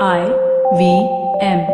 IVM.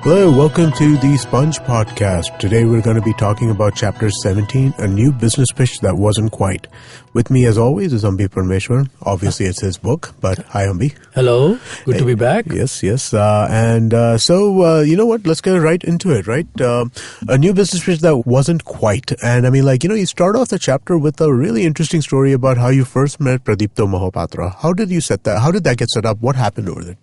Hello, welcome to the Sponge Podcast. Today we're going to be talking about Chapter 17, a new business pitch that wasn't quite. With me as always is Ambi Parameswaran. Obviously it's his book, but hi Ambi. Hello, good to be back. Yes. So you know what, let's get right into it, right? A new business pitch that wasn't quite. And I mean, you start off the chapter with a really interesting story about how you first met Pradipta Mohapatra. How did you set that? How did that get set up? What happened over there?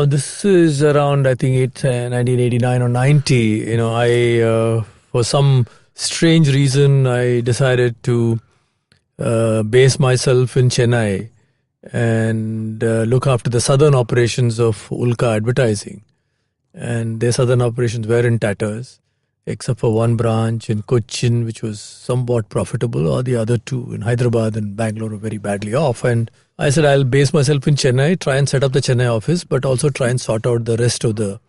This is around, I think, 1989 or 90. I for some strange reason, I decided to base myself in Chennai and look after the southern operations of Ulka Advertising. And their southern operations were in tatters, except for one branch in Cochin, which was somewhat profitable, or the other two in Hyderabad and Bangalore were very badly off. And I said, I'll base myself in Chennai, try and set up the Chennai office, but also try and sort out the rest of the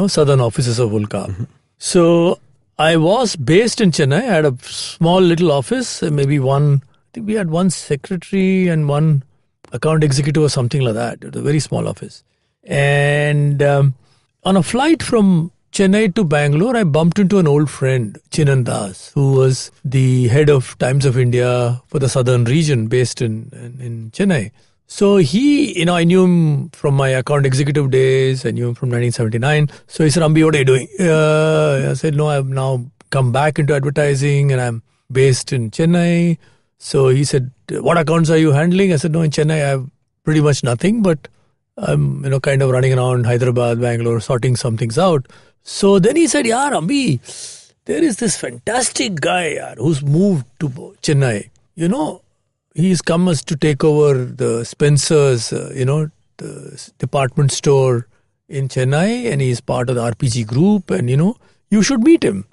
southern offices of Ulka. Mm-hmm. So I was based in Chennai. I had a small little office, maybe I think we had one secretary and one account executive or something like that. It was a very small office. And on a flight from Chennai to Bangalore, I bumped into an old friend, Chinan Das, who was the head of Times of India for the southern region based in Chennai. So I knew him from my account executive days. I knew him from 1979. So he said, Ambi, what are you doing? I said, no, I've now come back into advertising and I'm based in Chennai. So he said, what accounts are you handling? I said, no, in Chennai I have pretty much nothing, but I'm, kind of running around Hyderabad, Bangalore, sorting some things out. So then he said, Yaar, Ambi, there is this fantastic guy who's moved to Chennai. He's come as to take over the Spencer's, the department store in Chennai, and he's part of the RPG group, and, you should meet him.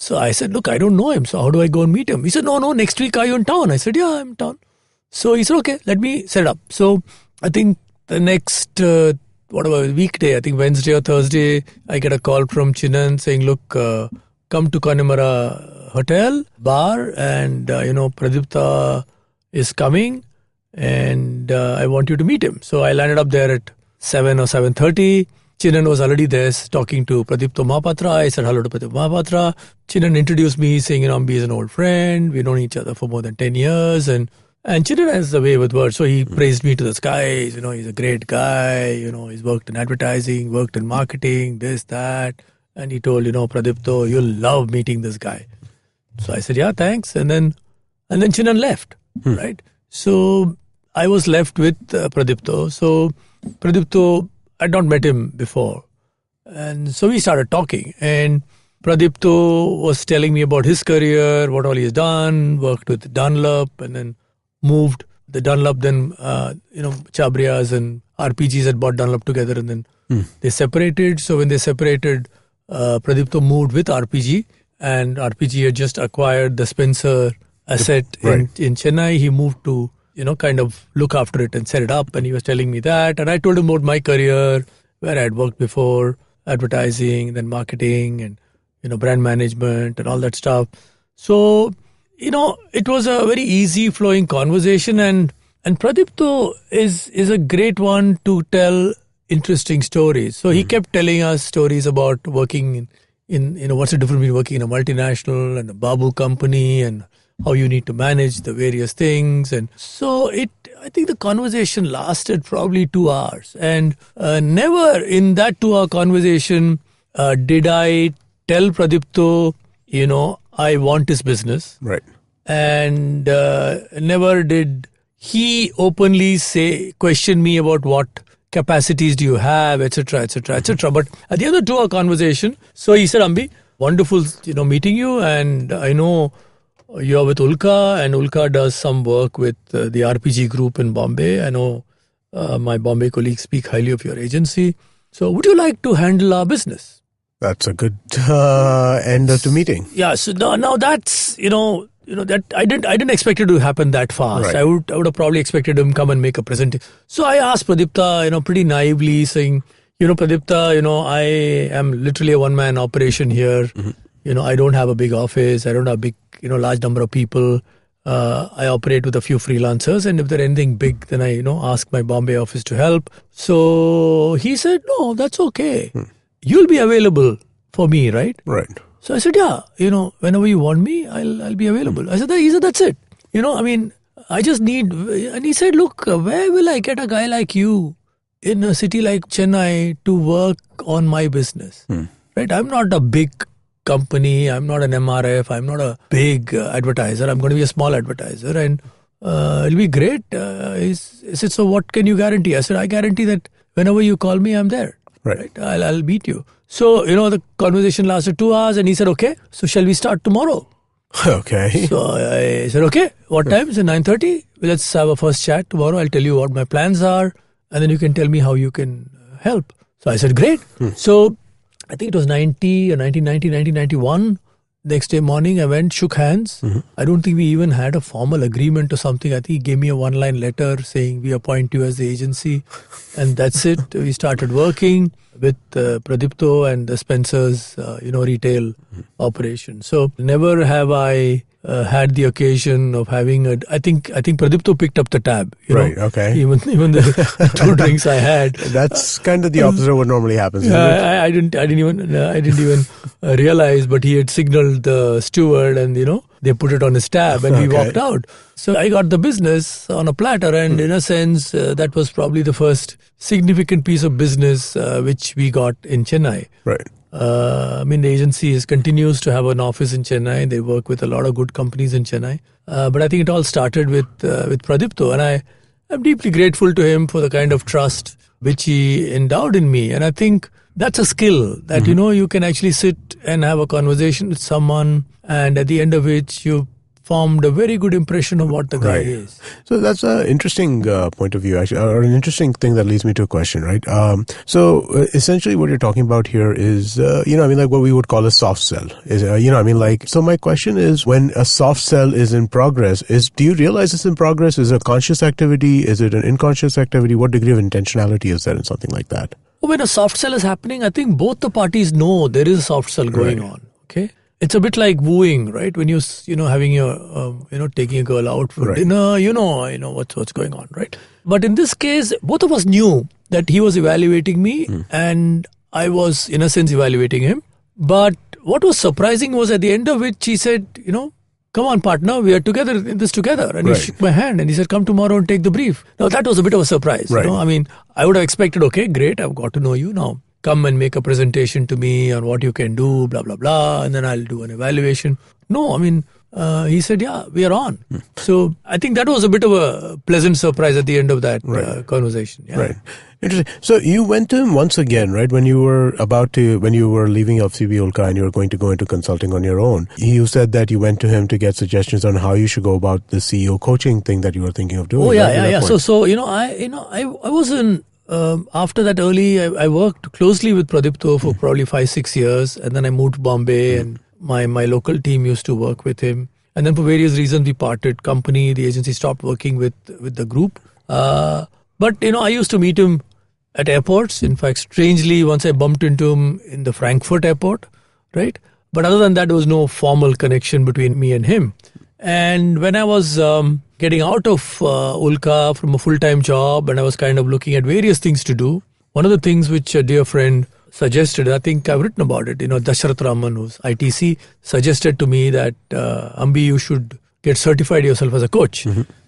So I said, look, I don't know him, so how do I go and meet him? He said, no, next week are you in town? I said, yeah, I'm in town. So he said, okay, let me set it up. So I think the next, weekday, I think Wednesday or Thursday, I get a call from Chinan saying, look, come to Connemara Hotel, bar, and, Pradipta is coming and I want you to meet him. So I landed up there at 7 or 7:30. Chinan was already there talking to Pradipta Mohapatra. I said hello to Pradipta Mohapatra. Chinan introduced me saying, Ambi is an old friend. We've known each other for more than 10 years. And Chinan has a way with words. So he praised me to the skies. He's a great guy. He's worked in advertising, worked in marketing, this, that. And he told, Pradipta, you'll love meeting this guy. So I said, yeah, thanks. And then Chinan left. Right. So I was left with Pradipta. So Pradipta, I'd not met him before. And so we started talking. And Pradipta was telling me about his career, what all he's done, worked with Dunlop, and then moved the Dunlop. Then, Chabrias and RPGs had bought Dunlop together, and then they separated. So when they separated, Pradipta moved with RPG, and RPG had just acquired the Spencer asset in Chennai. He moved to, kind of look after it and set it up. And he was telling me that. And I told him about my career, where I had worked before, advertising, then marketing and, brand management and all that stuff. So, it was a very easy flowing conversation. And Pradipta is a great one to tell interesting stories. So he kept telling us stories about working in what's the difference between working in a multinational and a Babu company and how you need to manage the various things. And so I think the conversation lasted probably 2 hours. And never in that 2-hour conversation did I tell Pradipta, I want his business. Right. And never did he openly question me about what capacities do you have, etc., etc., etc. But at the end of the 2-hour conversation, so he said, Ambi, wonderful, meeting you. And I know you're with Ulka, and Ulka does some work with the RPG group in Bombay. I know my Bombay colleagues speak highly of your agency. So would you like to handle our business? That's a good end of the meeting. Yeah. So now that's, that I didn't expect it to happen that fast. Right. I would have probably expected him come and make a presentation. So I asked Pradipta, pretty naively saying, Pradipta, I am literally a one-man operation here. Mm-hmm. I don't have a big office. I don't have large number of people. I operate with a few freelancers, and if there's anything big, then I, ask my Bombay office to help. So he said, no, that's okay. You'll be available for me, right? Right. So I said, yeah, whenever you want me, I'll be available. He said, that's it. I just need, and he said, look, where will I get a guy like you in a city like Chennai to work on my business? Right? I'm not a big company. I'm not an MRF. I'm not a big advertiser. I'm going to be a small advertiser, and it'll be great. He said, so what can you guarantee? I said, I guarantee that whenever you call me, I'm there. Right. I'll meet you. So, the conversation lasted 2 hours, and he said, okay, so shall we start tomorrow? Okay. So I said, okay, what time? He said, 9:30. Let's have a first chat tomorrow. I'll tell you what my plans are, and then you can tell me how you can help. So I said, great. So I think it was 1991. Next day morning, I went, shook hands. I don't think we even had a formal agreement or something. I think he gave me a one-line letter saying we appoint you as the agency. And that's it. We started working with Pradipta and the Spencer's, retail operation. So never have I had the occasion of having I think Pradipta picked up the tab. Right. Okay. Even the 2 drinks I had. That's kind of the opposite of what normally happens. Isn't it? I didn't even realize, but he had signaled the steward, and they put it on his tab, and we walked out. So I got the business on a platter, and in a sense, that was probably the first significant piece of business which we got in Chennai. Right. The agency continues to have an office in Chennai. They work with a lot of good companies in Chennai. But I think it all started with Pradipta, and I'm deeply grateful to him for the kind of trust which he endowed in me. And I think that's a skill that, you can actually sit and have a conversation with someone, and at the end of which you formed a very good impression of what the guy is. So that's an interesting point of view, actually, or an interesting thing that leads me to a question, right? So essentially what you're talking about here is, like what we would call a soft sell. So my question is, when a soft sell is in progress, do you realize it's in progress? Is it a conscious activity? Is it an unconscious activity? What degree of intentionality is there in something like that? When a soft sell is happening, I think both the parties know there is a soft sell going on. Okay. It's a bit like wooing, right? When you're, having your, taking a girl out for dinner, what's going on, right? But in this case, both of us knew that he was evaluating me, and I was, in a sense, evaluating him. But what was surprising was at the end of which he said, come on, partner, we are together in this together. And he shook my hand and he said, come tomorrow and take the brief. Now, that was a bit of a surprise. Right. I would have expected, okay, great, I've got to know you now. Come and make a presentation to me on what you can do, blah, blah, blah, and then I'll do an evaluation. No, he said, yeah, we are on. So I think that was a bit of a pleasant surprise at the end of that conversation. Yeah. Right. Interesting. So you went to him once again, right? When you were leaving FCB Ulka and you were going to go into consulting on your own. You said that you went to him to get suggestions on how you should go about the CEO coaching thing that you were thinking of doing. Oh, yeah. So, I was in... after that I worked closely with Pradipta for probably 5-6 years, and then I moved to Bombay, and my local team used to work with him. And then for various reasons we parted company. The agency stopped working with the group. But I used to meet him at airports. In fact, strangely, once I bumped into him in the Frankfurt airport, right? But other than that, there was no formal connection between me and him. And when I was getting out of Ulka from a full-time job, and I was kind of looking at various things to do, one of the things which a dear friend suggested, I think I've written about it, Dasharath Raman, who's ITC, suggested to me that, Ambi, you should get certified yourself as a coach.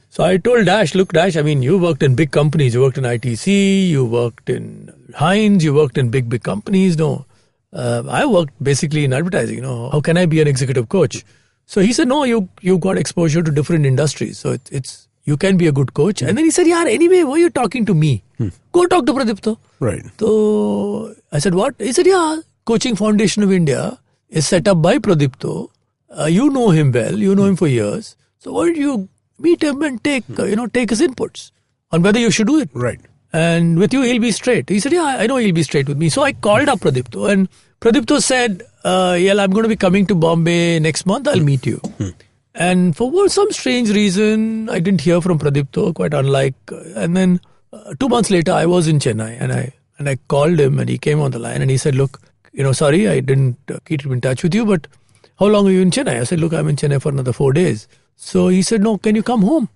So I told Dash, look, Dash, you worked in big companies. You worked in ITC, you worked in Heinz, you worked in big companies. No, I worked basically in advertising. How can I be an executive coach? So he said, no, you got exposure to different industries. So it's you can be a good coach. And then he said, yeah, anyway, why are you talking to me? Go talk to Pradipta. Right. So I said, what? He said, yeah, Coaching Foundation of India is set up by Pradipta. You know him well. You know him for years. So why don't you meet him and take his inputs on whether you should do it. Right. And with you, he'll be straight. He said, yeah, I know he'll be straight with me. So I called up Pradipta, and Pradipta said, I'm going to be coming to Bombay next month. I'll meet you. And for some strange reason, I didn't hear from Pradipta, quite unlike. And then 2 months later, I was in Chennai, and I called him, and he came on the line, and he said, look, sorry, I didn't keep in touch with you, but how long are you in Chennai? I said, look, I'm in Chennai for another 4 days. So he said, no, can you come home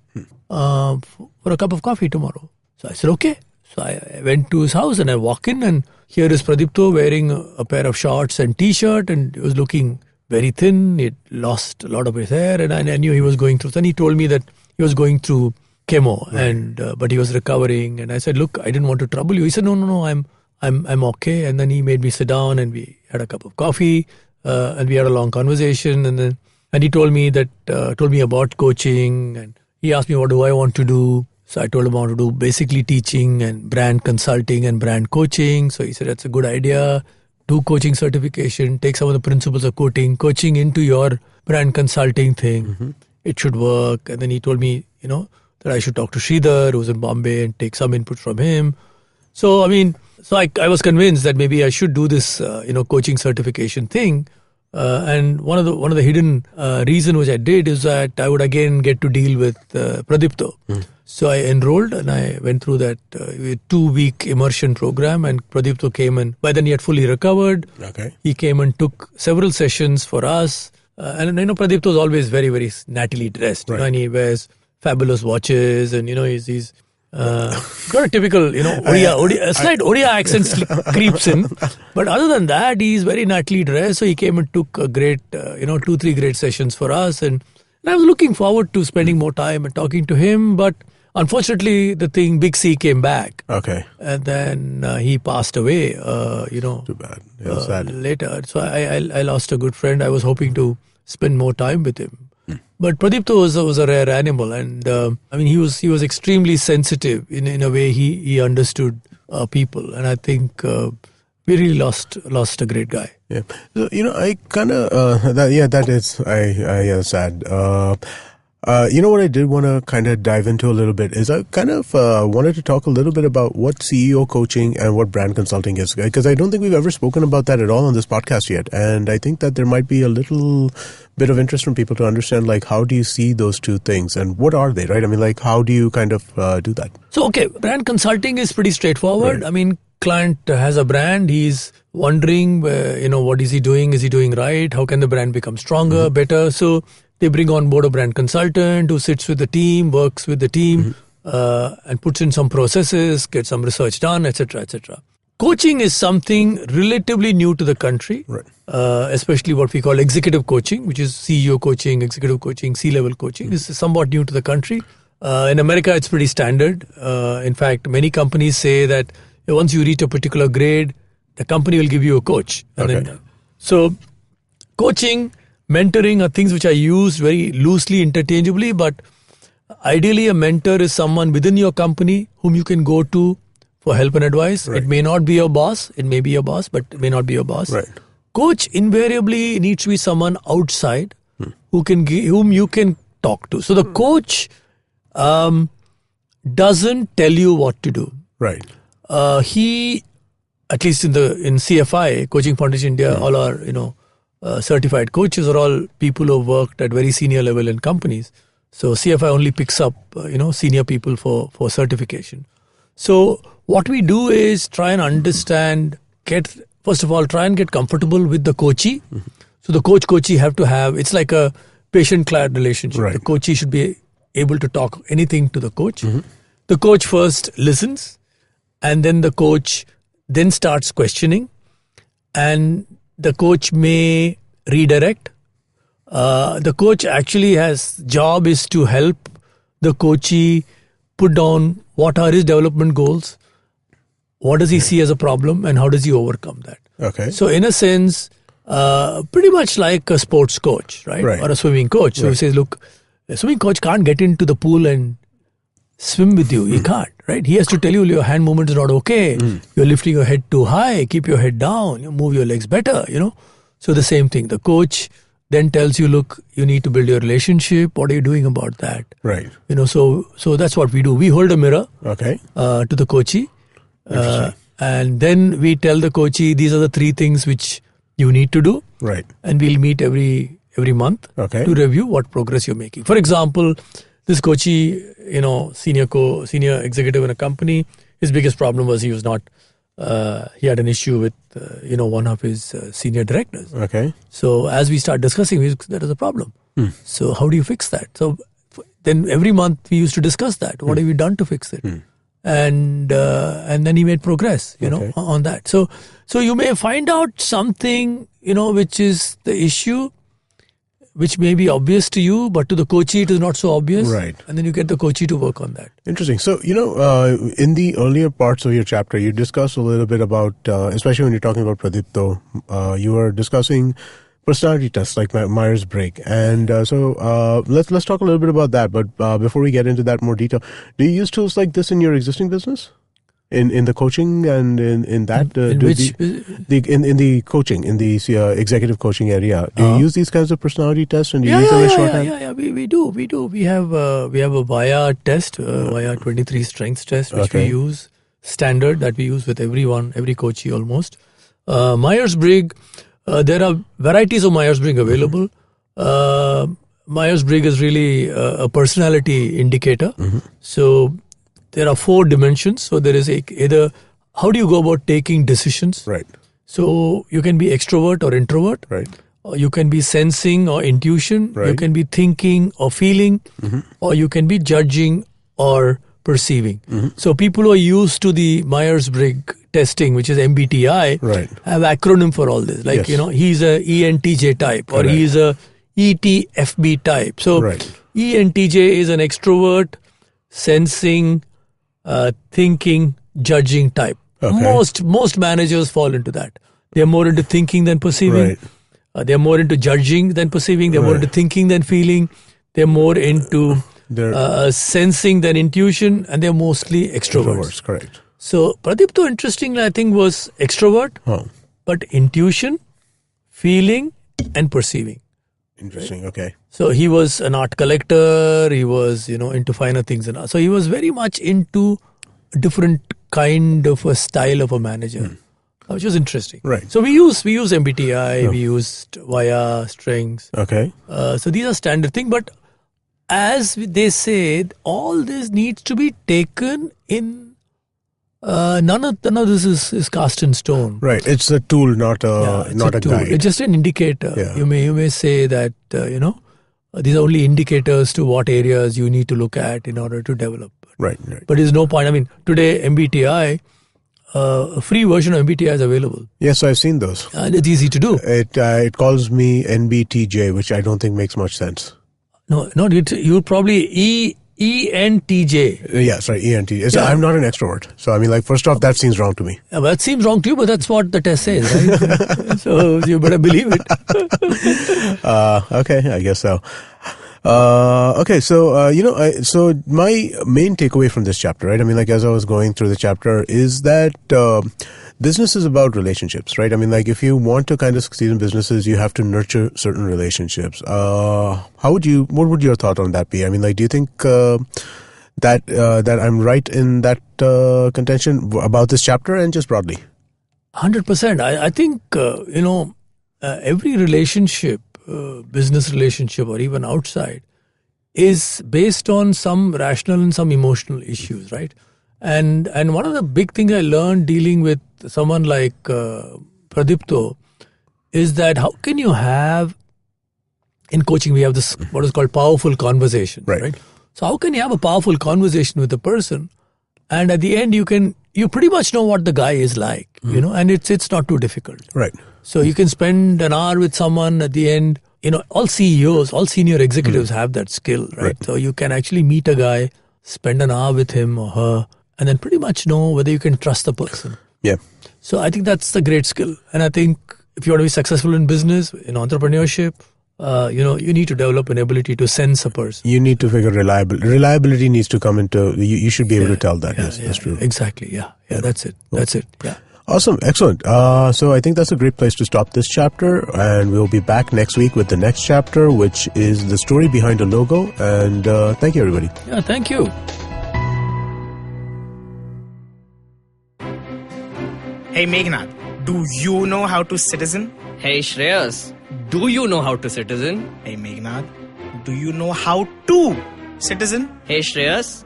for a cup of coffee tomorrow? So I said, okay. So I went to his house and I walk in and here is Pradipta wearing a pair of shorts and t-shirt, and he was looking very thin. He'd lost a lot of his hair, and I knew he was going through. Then he told me that he was going through chemo, and but he was recovering. And I said, look, I didn't want to trouble you. He said, no, I'm okay. And then he made me sit down and we had a cup of coffee and we had a long conversation. And he told me about coaching, and he asked me what do I want to do. So I told him I want to do basically teaching and brand consulting and brand coaching. So he said, that's a good idea. Do coaching certification, take some of the principles of coaching into your brand consulting thing. Mm-hmm. It should work. And then he told me, that I should talk to Sridhar, who's in Bombay, and take some input from him. So, I was convinced that maybe I should do this, coaching certification thing. And one of the hidden reason which I did is that I would again get to deal with Pradipta. Mm. So I enrolled and I went through that 2-week immersion program, and Pradipta came, and by then he had fully recovered. Okay. He came and took several sessions for us. And Pradipta was always very, very nattily dressed. Right. And he wears fabulous watches, and he's got a typical, a slight Odia accent creeps in. But other than that, he's very nattily dressed. So he came and took a great, 2-3 great sessions for us. And I was looking forward to spending more time and talking to him. But unfortunately, Big C came back. Okay. And then he passed away, Too bad. Yeah, sad. Later. So I lost a good friend. I was hoping to spend more time with him. But Pradipta was a rare animal, and he was extremely sensitive in a way he understood people, and I think we really lost a great guy. Yeah, so, I kind of that is sad. What I did want to kind of dive into a little bit is I kind of wanted to talk a little bit about what CEO coaching and what brand consulting is, because I don't think we've ever spoken about that at all on this podcast yet. And I think that there might be a little bit of interest from people to understand, like, how do you see those two things and what are they, right? How do you kind of do that? So, okay, brand consulting is pretty straightforward. Right. Client has a brand. He's wondering, what is he doing? Is he doing right? How can the brand become stronger, better? So they bring on board a brand consultant who sits with the team, works with the team, and puts in some processes, gets some research done, etc., etc. Coaching is something relatively new to the country, right. Especially what we call executive coaching, which is CEO coaching, executive coaching, C-level coaching. This is somewhat new to the country. In America, it's pretty standard. In fact, many companies say that once you reach a particular grade, the company will give you a coach. And so coaching, mentoring are things which are used very loosely, interchangeably, but ideally a mentor is someone within your company whom you can go to for help and advice. Right. It may not be your boss. It may be your boss, but it may not be your boss. Right. Coach invariably needs to be someone outside whom you can talk to. So the coach doesn't tell you what to do. Right. He, at least in CFI, Coaching Foundation India, all our certified coaches are all people who have worked at very senior level in companies. So CFI only picks up senior people for certification. So what we do is try and understand, first of all, try and get comfortable with the coachee. Mm-hmm. So the coach-coachee have to have, it's like a patient-client relationship. Right. The coachee should be able to talk anything to the coach. Mm-hmm. The coach first listens, and then the coach then starts questioning, and the coach may redirect. The coach actually job is to help the coachee put down what are his development goals, what does he see as a problem, and how does he overcome that. Okay. So in a sense, pretty much like a sports coach, right? Or a swimming coach. So he says, look, a swimming coach can't get into the pool and swim with you. He can't, right? He has to tell you your hand movement is not okay. You're lifting your head too high. Keep your head down. Move your legs better, So the same thing. The coach then tells you, look, you need to build your relationship. What are you doing about that? Right. So that's what we do. We hold a mirror to the coachee. And then we tell the coachee, these are the 3 things which you need to do. Right. And we'll meet every month to review what progress you're making. For example, this coachee, senior executive in a company, his biggest problem was he was not he had an issue with one of his senior directors. Okay. So as we start discussing, there is a problem. So how do you fix that? So then every month we used to discuss that. What have you done to fix it? And then he made progress, on that. So you may find out something, which is the issue, which may be obvious to you, but to the coachee it is not so obvious. Right. And then you get the coachee to work on that. Interesting. So, in the earlier parts of your chapter, you discussed a little bit about, especially when you're talking about Pradipta, you were discussing personality tests like Myers-Briggs. And let's talk a little bit about that. But before we get into that more detail, do you use tools like this in your existing business? In the coaching and in that in the coaching, in the executive coaching area, do you use these kinds of personality tests and do you use them in shorthand? Yeah, we do. We have a VIA test, VIA 23 strengths test, which we use standard, that we use with every coachee almost. Myers-Briggs, there are varieties of Myers-Briggs available. Myers-Briggs is really a personality indicator. So there are 4 dimensions. So there is either how do you go about taking decisions? Right. So you can be extrovert or introvert. Right. Or you can be sensing or intuition. Right. You can be thinking or feeling. Or you can be judging or perceiving. So people who are used to the Myers-Briggs testing, which is MBTI, have acronym for all this. Like, he's a ENTJ type or he's a ETFB type. So ENTJ is an extrovert, sensing, thinking, judging type. Most managers fall into that. They're more into thinking than perceiving. They're more into judging than perceiving. They're more into thinking than feeling. They're more into sensing than intuition, and they're mostly extroverts. Correct. So Pradipta, interestingly, I think was extrovert, but intuition, feeling, and perceiving. Interesting. Okay. So he was an art collector. He was, into finer things and so he was very much into a different kind of a style of a manager, which was interesting. Right. So we use MBTI. We used VIA strengths. Okay. So these are standard things, but as they say, all this needs to be taken in. None of this is cast in stone. Right. It's a tool, not a tool. guide. It's just an indicator. Yeah. You may say that these are only indicators to what areas you need to look at in order to develop. Right. But there's no point. I mean, today MBTI, a free version of MBTI is available. Yes, I've seen those. And it's easy to do. It calls me NBTJ, which I don't think makes much sense. No, you probably ENTJ. Yeah, sorry, ENTJ. I'm not an extrovert. So, I mean, first off, that seems wrong to me. Yeah, that seems wrong to you, but that's what the test says, right? So, you better believe it. Okay, I guess so. Okay, so, so my main takeaway from this chapter, right? I mean, as I was going through the chapter, is that business is about relationships, right? I mean, if you want to kind of succeed in businesses, you have to nurture certain relationships. What would your thought on that be? I mean, do you think that I'm right in that contention about this chapter and just broadly? 100%. I think, every relationship, business relationship or even outside, is based on some rational and some emotional issues, right? And one of the big things I learned dealing with someone like Pradipta is that how can you have, in coaching we have this what is called powerful conversation, right? So how can you have a powerful conversation with a person and at the end you pretty much know what the guy is like, and it's not too difficult. Right. So you can spend an hour with someone at the end, all CEOs, all senior executives have that skill, right? So you can actually meet a guy, spend an hour with him or her, and then pretty much know whether you can trust the person. Yeah. So I think that's the great skill. And I think if you want to be successful in business, in entrepreneurship, you need to develop an ability to sense a person. You need to figure reliability needs to come into, you should be able to tell that. Yes, that's true. Exactly. Yeah. That's it. That's it. Yeah. Awesome. Excellent. So I think that's a great place to stop this chapter, and we'll be back next week with the next chapter, which is the story behind a logo. And thank you, everybody. Yeah, thank you. Hey Meghnad, do you know how to citizen? Hey Shreyas, do you know how to citizen? Hey Meghnad, do you know how to citizen? Hey Shreyas,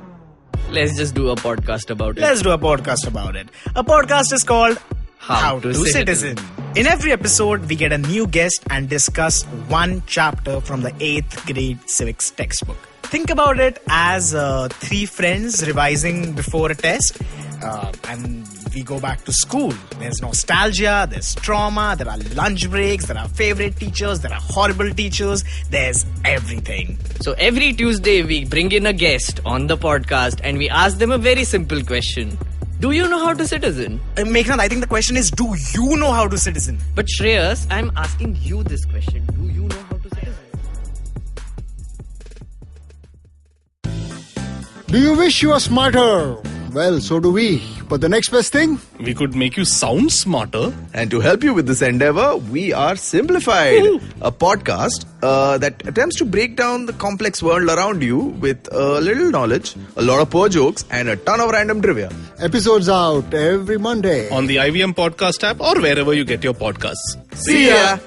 let's just do a podcast about it. Let's do a podcast about it. A podcast is called How to Citizen. In every episode, we get a new guest and discuss one chapter from the 8th grade civics textbook. Think about it as three friends revising before a test. And we go back to school. There's nostalgia, there's trauma, there are lunch breaks, there are favorite teachers, there are horrible teachers, there's everything. So every Tuesday, we bring in a guest on the podcast and we ask them a very simple question. Do you know how to citizen? Meghnad, I think the question is, do you know how to citizen? But Shreyas, I'm asking you this question. Do you know how to citizen? Do you wish you were smarter? Well, so do we. But the next best thing? We could make you sound smarter. And to help you with this endeavor, we are Simplified, a podcast that attempts to break down the complex world around you with a little knowledge, a lot of poor jokes, and a ton of random trivia. Episodes out every Monday. On the IVM Podcast app or wherever you get your podcasts. See ya!